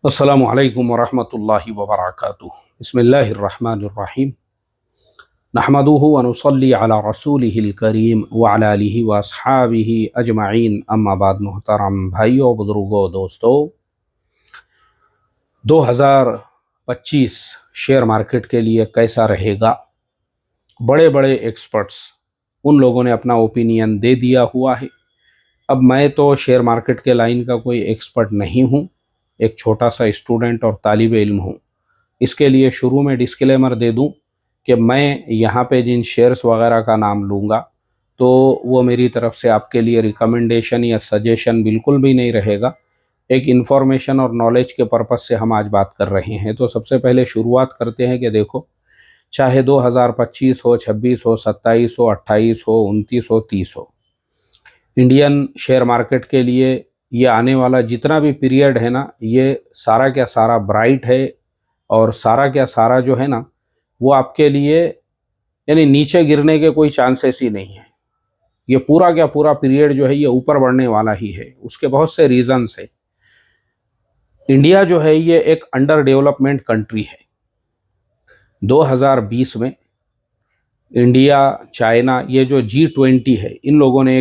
अस्सलामु अलैकुम वरहमतुल्लाहि वबरकातुहू। बिस्मिल्लाहिर्रहमानिर्रहीम। नहमदुहु व नुसल्ली अला रसूलिहिल करीम व अला आलिहि व अस्हाबिहि अजमईन, अम्मा बाद। मोहतरम भाइयों, बुजुर्गों, दोस्तों, 2025 शेयर मार्केट के लिए कैसा रहेगा? बड़े बड़े एक्सपर्ट्स उन लोगों ने अपना ओपिनियन दे दिया हुआ है। अब मैं तो शेयर मार्केट के लाइन का कोई एक्सपर्ट नहीं हूँ, एक छोटा सा स्टूडेंट और तालिब इल्म हूँ। इसके लिए शुरू में डिस्क्लेमर दे दूँ कि मैं यहाँ पे जिन शेयर्स वगैरह का नाम लूँगा तो वो मेरी तरफ से आपके लिए रिकमेंडेशन या सजेशन बिल्कुल भी नहीं रहेगा। एक इन्फॉर्मेशन और नॉलेज के पर्पज़ से हम आज बात कर रहे हैं। तो सबसे पहले शुरुआत करते हैं कि देखो, चाहे 2025 हो, 26 हो, 27 हो, 28 हो, 29 हो, 30 हो, इंडियन शेयर मार्केट के लिए ये आने वाला जितना भी पीरियड है ना, ये सारा क्या सारा ब्राइट है और सारा क्या सारा जो है ना, वो आपके लिए यानी नीचे गिरने के कोई चांसेस ही नहीं है। ये पूरा क्या पूरा पीरियड जो है ये ऊपर बढ़ने वाला ही है। उसके बहुत से रीजंस है। इंडिया जो है ये एक अंडर डेवलपमेंट कंट्री है। 2020 में इंडिया, चाइना, ये जो G20 है, इन लोगों ने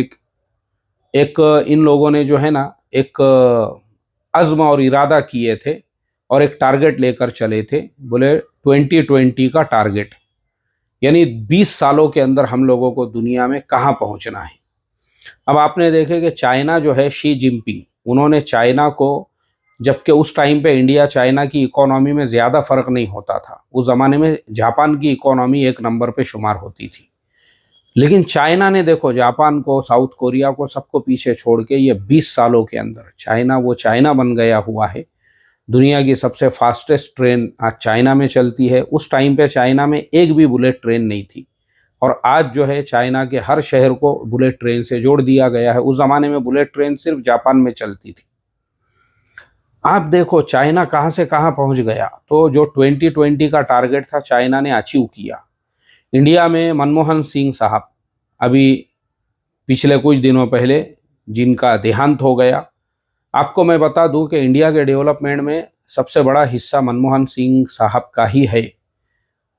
इन लोगों ने जो है ना एक अज़्म और इरादा किए थे और एक टारगेट लेकर चले थे। बोले 2020 का टारगेट, यानी 20 सालों के अंदर हम लोगों को दुनिया में कहाँ पहुँचना है। अब आपने देखे कि चाइना जो है, शी जिनपिंग, उन्होंने चाइना को, जबकि उस टाइम पे इंडिया चाइना की इकोनॉमी में ज़्यादा फ़र्क नहीं होता था। उस ज़माने में जापान की इकोनॉमी एक नंबर पे शुमार होती थी, लेकिन चाइना ने देखो जापान को, साउथ कोरिया को, सबको पीछे छोड़ के ये 20 सालों के अंदर चाइना वो चाइना बन गया हुआ है। दुनिया की सबसे फास्टेस्ट ट्रेन आज चाइना में चलती है। उस टाइम पे चाइना में एक भी बुलेट ट्रेन नहीं थी और आज जो है चाइना के हर शहर को बुलेट ट्रेन से जोड़ दिया गया है। उस ज़माने में बुलेट ट्रेन सिर्फ जापान में चलती थी। आप देखो चाइना कहाँ से कहाँ पहुँच गया। तो जो 2020 का टारगेट था चाइना ने अचीव किया। इंडिया में मनमोहन सिंह साहब अभी पिछले कुछ दिनों पहले जिनका देहांत हो गया। आपको मैं बता दूं कि इंडिया के डेवलपमेंट में सबसे बड़ा हिस्सा मनमोहन सिंह साहब का ही है।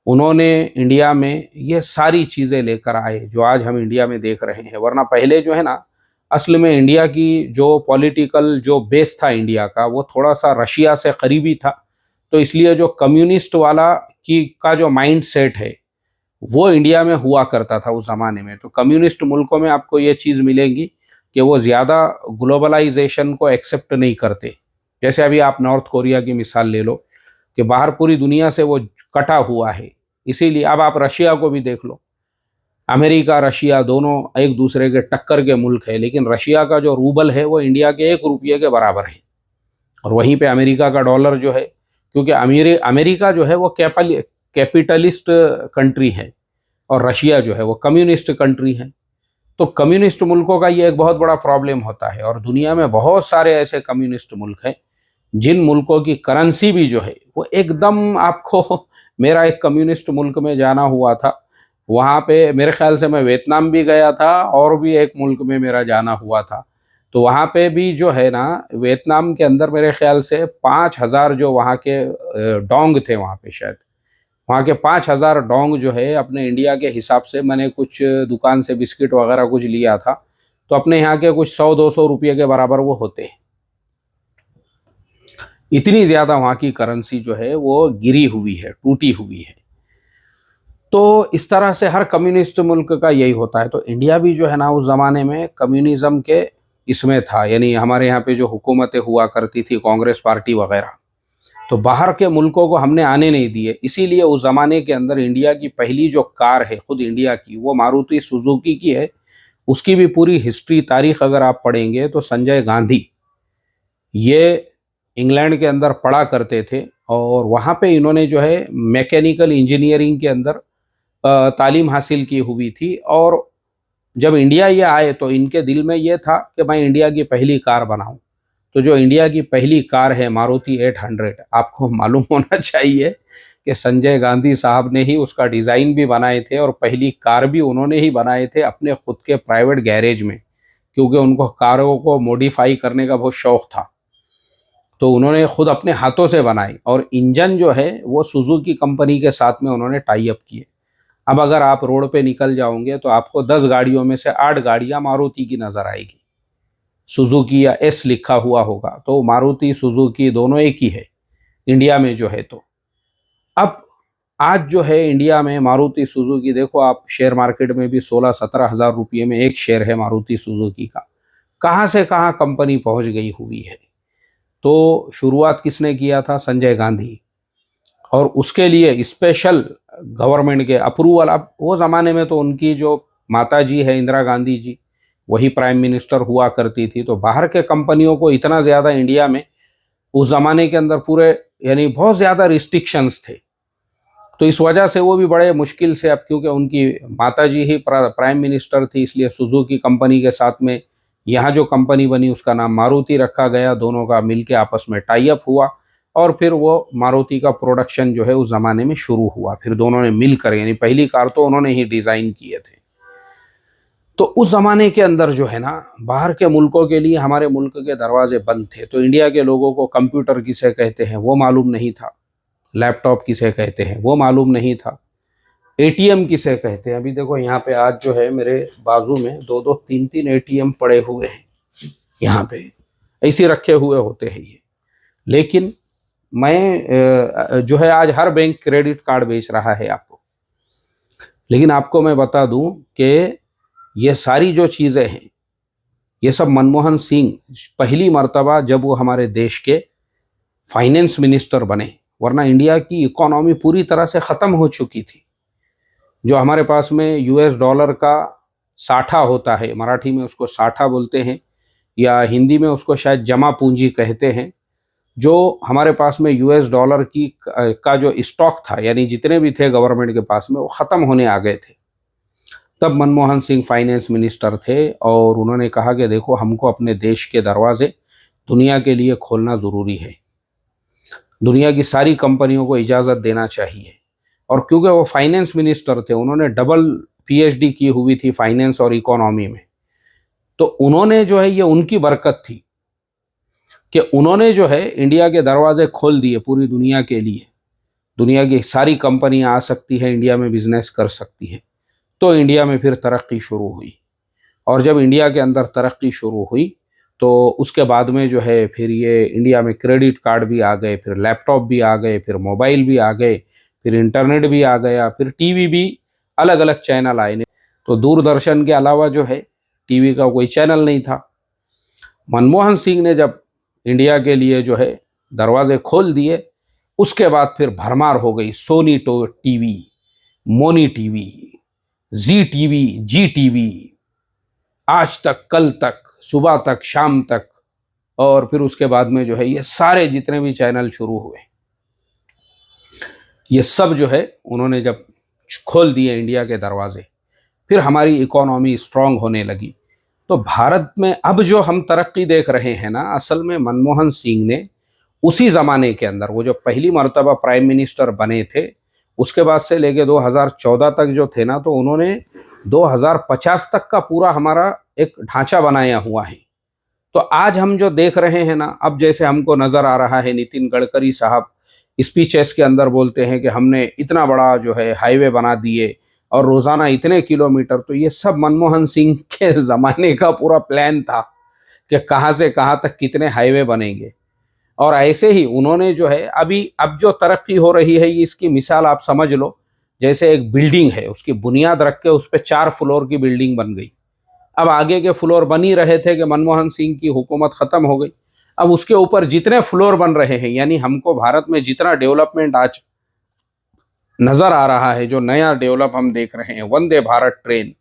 उन्होंने इंडिया में ये सारी चीज़ें लेकर आए जो आज हम इंडिया में देख रहे हैं। वरना पहले जो है ना, असल में इंडिया की जो पॉलिटिकल जो बेस था इंडिया का, वो थोड़ा सा रशिया से करीबी था। तो इसलिए जो कम्युनिस्ट वाला का जो माइंड सेट है वो इंडिया में हुआ करता था उस ज़माने में। तो कम्युनिस्ट मुल्कों में आपको ये चीज़ मिलेगी कि वो ज़्यादा ग्लोबलाइजेशन को एक्सेप्ट नहीं करते। जैसे अभी आप नॉर्थ कोरिया की मिसाल ले लो कि बाहर पूरी दुनिया से वो कटा हुआ है। इसीलिए अब आप रशिया को भी देख लो। अमेरिका, रशिया दोनों एक दूसरे के टक्कर के मुल्क है, लेकिन रशिया का जो रूबल है वो इंडिया के 1 रुपये के बराबर है। और वहीं पे अमेरिका का डॉलर जो है, क्योंकि अमेरिका जो है वो कैपिटलिस्ट कंट्री है और रशिया जो है वो कम्युनिस्ट कंट्री है। तो कम्युनिस्ट मुल्कों का ये एक बहुत बड़ा प्रॉब्लम होता है। और दुनिया में बहुत सारे ऐसे कम्युनिस्ट मुल्क हैं जिन मुल्कों की करेंसी भी जो है वो एकदम आपको मेरा एक कम्युनिस्ट मुल्क में जाना हुआ था, वहाँ पे मेरे ख्याल से मैं वियतनाम भी गया था और भी एक मुल्क में मेरा जाना हुआ था। तो वहाँ पे भी जो है ना, वियतनाम के अंदर मेरे ख्याल से 5,000 जो वहाँ के डोंग थे, वहाँ पे शायद वहाँ के 5,000 डोंग जो है अपने इंडिया के हिसाब से, मैंने कुछ दुकान से बिस्किट वगैरह कुछ लिया था तो अपने यहाँ के कुछ 100-200 रुपये के बराबर वो होते हैं। इतनी ज़्यादा वहाँ की करेंसी जो है वो गिरी हुई है, टूटी हुई है। तो इस तरह से हर कम्युनिस्ट मुल्क का यही होता है। तो इंडिया भी जो है ना उस ज़माने में कम्युनिज़्म के इसमें था, यानी हमारे यहाँ पे जो हुकूमतें हुआ करती थी, कांग्रेस पार्टी वगैरह, तो बाहर के मुल्कों को हमने आने नहीं दिए। इसीलिए उस ज़माने के अंदर इंडिया की पहली जो कार है खुद इंडिया की, वो मारुति सुजुकी की है। उसकी भी पूरी हिस्ट्री, तारीख अगर आप पढ़ेंगे तो संजय गांधी ये इंग्लैंड के अंदर पढ़ा करते थे और वहाँ पे इन्होंने जो है मैकेनिकल इंजीनियरिंग के अंदर तालीम हासिल की हुई थी। और जब इंडिया ये आए तो इनके दिल में ये था कि मैं इंडिया की पहली कार बनाऊं। तो जो इंडिया की पहली कार है मारुति 800, आपको मालूम होना चाहिए कि संजय गांधी साहब ने ही उसका डिज़ाइन भी बनाए थे और पहली कार भी उन्होंने ही बनाए थे अपने खुद के प्राइवेट गैरेज में, क्योंकि उनको कारों को मॉडिफाई करने का बहुत शौक़ था। तो उन्होंने खुद अपने हाथों से बनाई और इंजन जो है वो सुजुकी कंपनी के साथ में उन्होंने टाई अप किए। अब अगर आप रोड पे निकल जाओगे तो आपको 10 गाड़ियों में से 8 गाड़ियां मारुति की नजर आएगी। सुजुकी या एस लिखा हुआ होगा, तो मारुति सुजुकी दोनों एक ही है इंडिया में जो है। तो अब आज जो है इंडिया में मारुति सुजुकी, देखो आप शेयर मार्केट में भी 16-17 हज़ार रुपये में एक शेयर है मारुति सुजुकी का। कहाँ से कहाँ कंपनी पहुंच गई हुई है। तो शुरुआत किसने किया था? संजय गांधी। और उसके लिए स्पेशल गवर्नमेंट के अप्रूवल, अब वो ज़माने में तो उनकी जो माता जी है इंदिरा गांधी जी, वही प्राइम मिनिस्टर हुआ करती थी। तो बाहर के कंपनियों को इतना ज़्यादा इंडिया में उस ज़माने के अंदर पूरे यानी बहुत ज़्यादा रिस्ट्रिक्शंस थे। तो इस वजह से वो भी बड़े मुश्किल से, अब क्योंकि उनकी माता जी ही प्राइम मिनिस्टर थी, इसलिए सुजुकी कंपनी के साथ में यहाँ जो कंपनी बनी उसका नाम मारुति रखा गया। दोनों का मिलके आपस में टाई अप हुआ और फिर वो मारुति का प्रोडक्शन जो है उस ज़माने में शुरू हुआ। फिर दोनों ने मिलकर, यानी पहली कार तो उन्होंने ही डिज़ाइन किए थे। तो उस ज़माने के अंदर जो है ना, बाहर के मुल्कों के लिए हमारे मुल्क के दरवाजे बंद थे। तो इंडिया के लोगों को कंप्यूटर किसे कहते हैं वो मालूम नहीं था, लैपटॉप किसे कहते हैं वो मालूम नहीं था, एटीएम किसे कहते हैं। अभी देखो यहाँ पे आज जो है मेरे बाजू में 2-2, 3-3 एटीएम पड़े हुए हैं, यहाँ पे ऐसे रखे हुए होते हैं ये। लेकिन मैं जो है आज हर बैंक क्रेडिट कार्ड बेच रहा है आपको। लेकिन आपको मैं बता दूं कि ये सारी जो चीज़ें हैं ये सब मनमोहन सिंह पहली मर्तबा जब वो हमारे देश के फाइनेंस मिनिस्टर बने, वरना इंडिया की इकोनॉमी पूरी तरह से ख़त्म हो चुकी थी। जो हमारे पास में यूएस डॉलर का साठा होता है, मराठी में उसको साठा बोलते हैं या हिंदी में उसको शायद जमा पूंजी कहते हैं, जो हमारे पास में यूएस डॉलर की का जो स्टॉक था, यानी जितने भी थे गवर्नमेंट के पास में, वो ख़त्म होने आ गए थे। तब मनमोहन सिंह फाइनेंस मिनिस्टर थे और उन्होंने कहा कि देखो हमको अपने देश के दरवाजे दुनिया के लिए खोलना ज़रूरी है, दुनिया की सारी कंपनियों को इजाज़त देना चाहिए। और क्योंकि वो फाइनेंस मिनिस्टर थे, उन्होंने डबल पीएचडी की हुई थी फाइनेंस और इकोनॉमी में, तो उन्होंने जो है ये उनकी बरकत थी कि उन्होंने जो है इंडिया के दरवाजे खोल दिए पूरी दुनिया के लिए। दुनिया की सारी कंपनियां आ सकती है, इंडिया में बिजनेस कर सकती है। तो इंडिया में फिर तरक्की शुरू हुई। और जब इंडिया के अंदर तरक्की शुरू हुई तो उसके बाद में जो है फिर ये इंडिया में क्रेडिट कार्ड भी आ गए, फिर लैपटॉप भी आ गए, फिर मोबाइल भी आ गए, फिर इंटरनेट भी आ गया, फिर टीवी भी, अलग अलग चैनल आए। तो दूरदर्शन के अलावा जो है टीवी का कोई चैनल नहीं था। मनमोहन सिंह ने जब इंडिया के लिए जो है दरवाजे खोल दिए, उसके बाद फिर भरमार हो गई। सोनी टीवी, मोनी टीवी, जी टीवी, जी टीवी, आज तक, कल तक, सुबह तक, शाम तक, और फिर उसके बाद में जो है ये सारे जितने भी चैनल शुरू हुए, ये सब जो है उन्होंने जब खोल दिए इंडिया के दरवाजे, फिर हमारी इकोनॉमी स्ट्रांग होने लगी। तो भारत में अब जो हम तरक्की देख रहे हैं ना, असल में मनमोहन सिंह ने उसी ज़माने के अंदर, वो जो पहली मर्तबा प्राइम मिनिस्टर बने थे, उसके बाद से लेके 2014 तक जो थे ना, तो उन्होंने 2050 तक का पूरा हमारा एक ढांचा बनाया हुआ है। तो आज हम जो देख रहे हैं ना, अब जैसे हमको नज़र आ रहा है नितिन गडकरी साहब स्पीचेस के अंदर बोलते हैं कि हमने इतना बड़ा जो है हाईवे बना दिए और रोज़ाना इतने किलोमीटर, तो ये सब मनमोहन सिंह के ज़माने का पूरा प्लान था कि कहाँ से कहाँ तक कितने हाईवे बनेंगे। और ऐसे ही उन्होंने जो है अभी अब जो तरक्की हो रही है, इसकी मिसाल आप समझ लो, जैसे एक बिल्डिंग है, उसकी बुनियाद रख के उस पर 4 फ्लोर की बिल्डिंग बन गई। अब आगे के फ्लोर बन ही रहे थे कि मनमोहन सिंह की हुकूमत ख़त्म हो गई। अब उसके ऊपर जितने फ्लोर बन रहे हैं, यानी हमको भारत में जितना डेवलपमेंट आज नज़र आ रहा है, जो नया डेवलप हम देख रहे हैं, वंदे भारत ट्रेन,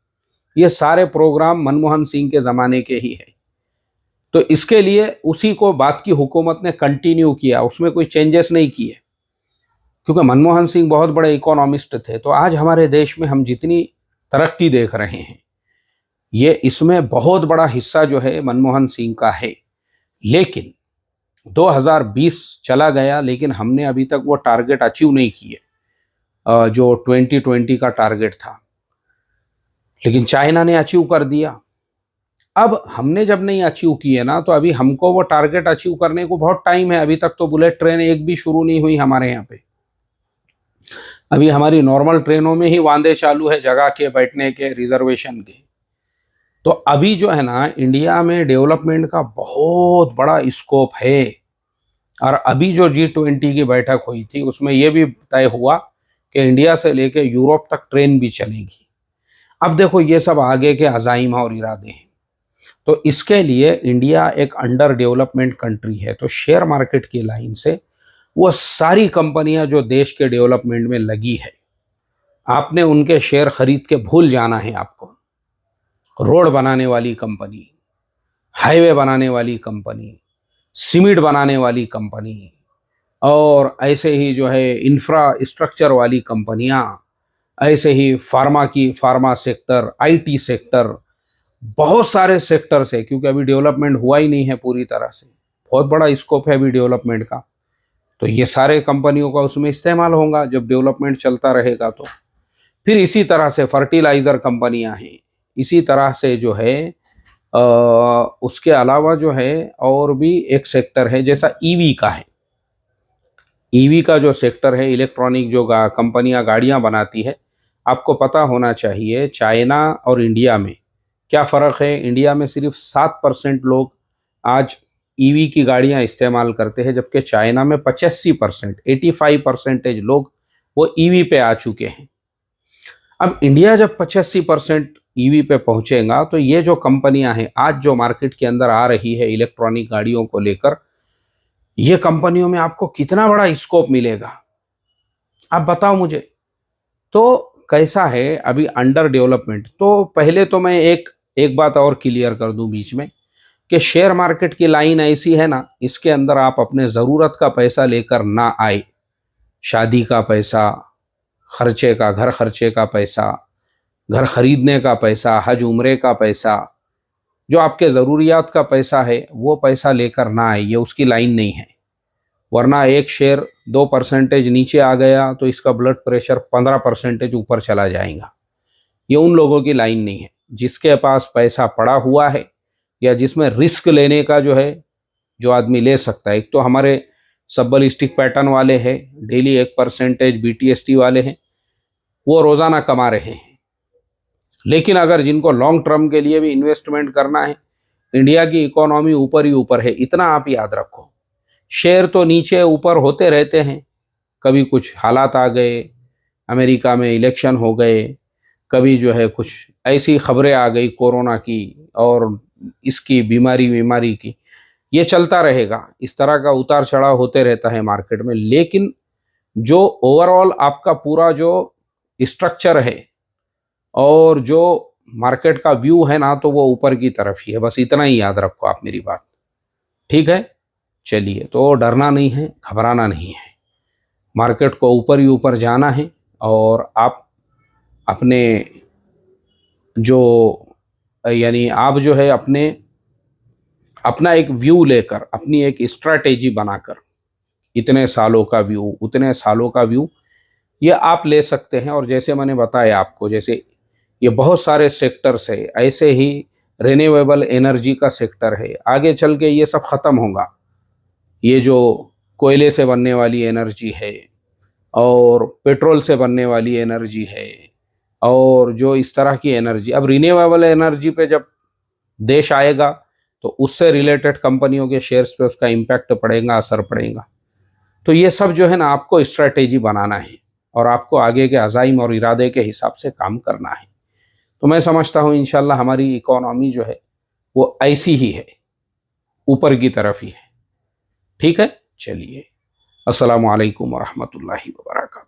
ये सारे प्रोग्राम मनमोहन सिंह के ज़माने के ही है। तो इसके लिए उसी को बाद की हुकूमत ने कंटिन्यू किया, उसमें कोई चेंजेस नहीं किए, क्योंकि मनमोहन सिंह बहुत बड़े इकोनॉमिस्ट थे। तो आज हमारे देश में हम जितनी तरक्की देख रहे हैं, ये इसमें बहुत बड़ा हिस्सा जो है मनमोहन सिंह का है। लेकिन 2020 चला गया, लेकिन हमने अभी तक वो टारगेट अचीव नहीं किए जो 2020 का टारगेट था। लेकिन चाइना ने अचीव कर दिया, अब हमने जब नहीं अचीव किए ना, तो अभी हमको वो टारगेट अचीव करने को बहुत टाइम है। अभी तक तो बुलेट ट्रेन एक भी शुरू नहीं हुई हमारे यहाँ पे। अभी हमारी नॉर्मल ट्रेनों में ही वांदे चालू है, जगह के, बैठने के, रिजर्वेशन के। तो अभी जो है ना, इंडिया में डेवलपमेंट का बहुत बड़ा स्कोप है। और अभी जो G20 की बैठक हुई थी, उसमें यह भी तय हुआ कि इंडिया से लेके यूरोप तक ट्रेन भी चलेगी। अब देखो, ये सब आगे के अज़ाइम और इरादे हैं। तो इसके लिए इंडिया एक अंडर डेवलपमेंट कंट्री है। तो शेयर मार्केट की लाइन से वो सारी कंपनियां जो देश के डेवलपमेंट में लगी है, आपने उनके शेयर खरीद के भूल जाना है आपको। रोड बनाने वाली कंपनी, हाईवे बनाने वाली कंपनी, सीमेंट बनाने वाली कंपनी, और ऐसे ही जो है इंफ्रास्ट्रक्चर वाली कंपनियां, ऐसे ही फार्मा सेक्टर, आईटी सेक्टर, बहुत सारे सेक्टर से, क्योंकि अभी डेवलपमेंट हुआ ही नहीं है पूरी तरह से। बहुत बड़ा स्कोप है अभी डेवलपमेंट का। तो ये सारे कंपनियों का उसमें इस्तेमाल होगा जब डेवलपमेंट चलता रहेगा। तो फिर इसी तरह से फर्टिलाइजर कंपनियां हैं, इसी तरह से जो है उसके अलावा जो है और भी एक सेक्टर है, जैसा ईवी का है। ईवी का जो सेक्टर है, इलेक्ट्रॉनिक जो कंपनियां गाड़ियां बनाती है, आपको पता होना चाहिए चाइना और इंडिया में क्या फ़र्क है। इंडिया में सिर्फ 7% लोग आज ईवी की गाड़ियां इस्तेमाल करते हैं, जबकि चाइना में 85%, 85% लोग वो ईवी पे आ चुके हैं। अब इंडिया जब 85% ईवी पे पहुंचेगा, तो ये जो कंपनियां हैं आज जो मार्केट के अंदर आ रही है इलेक्ट्रॉनिक गाड़ियों को लेकर, ये कंपनियों में आपको कितना बड़ा स्कोप मिलेगा, आप बताओ मुझे। तो कैसा है अभी अंडर डेवलपमेंट। तो पहले तो मैं एक बात और क्लियर कर दूं बीच में, कि शेयर मार्केट की लाइन ऐसी है ना, इसके अंदर आप अपने ज़रूरत का पैसा लेकर ना आए। शादी का पैसा, खर्चे का, घर खर्चे का पैसा, घर खरीदने का पैसा, हज उम्रे का पैसा, जो आपके ज़रूरियात का पैसा है, वो पैसा लेकर ना आए। ये उसकी लाइन नहीं है। वरना एक शेयर 2% नीचे आ गया तो इसका ब्लड प्रेशर 15% ऊपर चला जाएगा। ये उन लोगों की लाइन नहीं है। जिसके पास पैसा पड़ा हुआ है, या जिसमें रिस्क लेने का जो है, जो आदमी ले सकता है। एक तो हमारे सब बलिस्टिक पैटर्न वाले हैं, डेली 1% BTST वाले हैं, वो रोज़ाना कमा रहे हैं। लेकिन अगर जिनको लॉन्ग टर्म के लिए भी इन्वेस्टमेंट करना है, इंडिया की इकोनॉमी ऊपर ही ऊपर है, इतना आप याद रखो। शेयर तो नीचे ऊपर होते रहते हैं, कभी कुछ हालात आ गए, अमेरिका में इलेक्शन हो गए, कभी जो है कुछ ऐसी खबरें आ गई कोरोना की और इसकी बीमारी की, ये चलता रहेगा। इस तरह का उतार चढ़ाव होते रहता है मार्केट में। लेकिन जो ओवरऑल आपका पूरा जो स्ट्रक्चर है और जो मार्केट का व्यू है ना, तो वो ऊपर की तरफ ही है। बस इतना ही याद रखो आप मेरी बात, ठीक है। चलिए, तो डरना नहीं है, घबराना नहीं है, मार्केट को ऊपर ही ऊपर जाना है। और आप अपने जो यानी आप जो है अपना एक व्यू लेकर, अपनी एक स्ट्रैटेजी बनाकर, इतने सालों का व्यू, उतने सालों का व्यू, ये आप ले सकते हैं। और जैसे मैंने बताया आपको, जैसे ये बहुत सारे सेक्टर्स है, ऐसे ही रिन्यूएबल एनर्जी का सेक्टर है। आगे चल के ये सब ख़त्म होगा। ये जो कोयले से बनने वाली एनर्जी है और पेट्रोल से बनने वाली एनर्जी है, और जो इस तरह की एनर्जी, अब रिन्यूएबल एनर्जी पे जब देश आएगा, तो उससे रिलेटेड कंपनियों के शेयर्स पे उसका इम्पैक्ट पड़ेगा, असर पड़ेगा। तो ये सब जो है ना, आपको स्ट्रैटेजी बनाना है और आपको आगे के अज़ाइम और इरादे के हिसाब से काम करना है। तो मैं समझता हूँ इंशाल्लाह हमारी इकोनॉमी जो है वो ऐसी ही है, ऊपर की तरफ ही है, ठीक है। चलिए, अस्सलामु अलैकुम वरहमतुल्लाहि वबरकातुहू।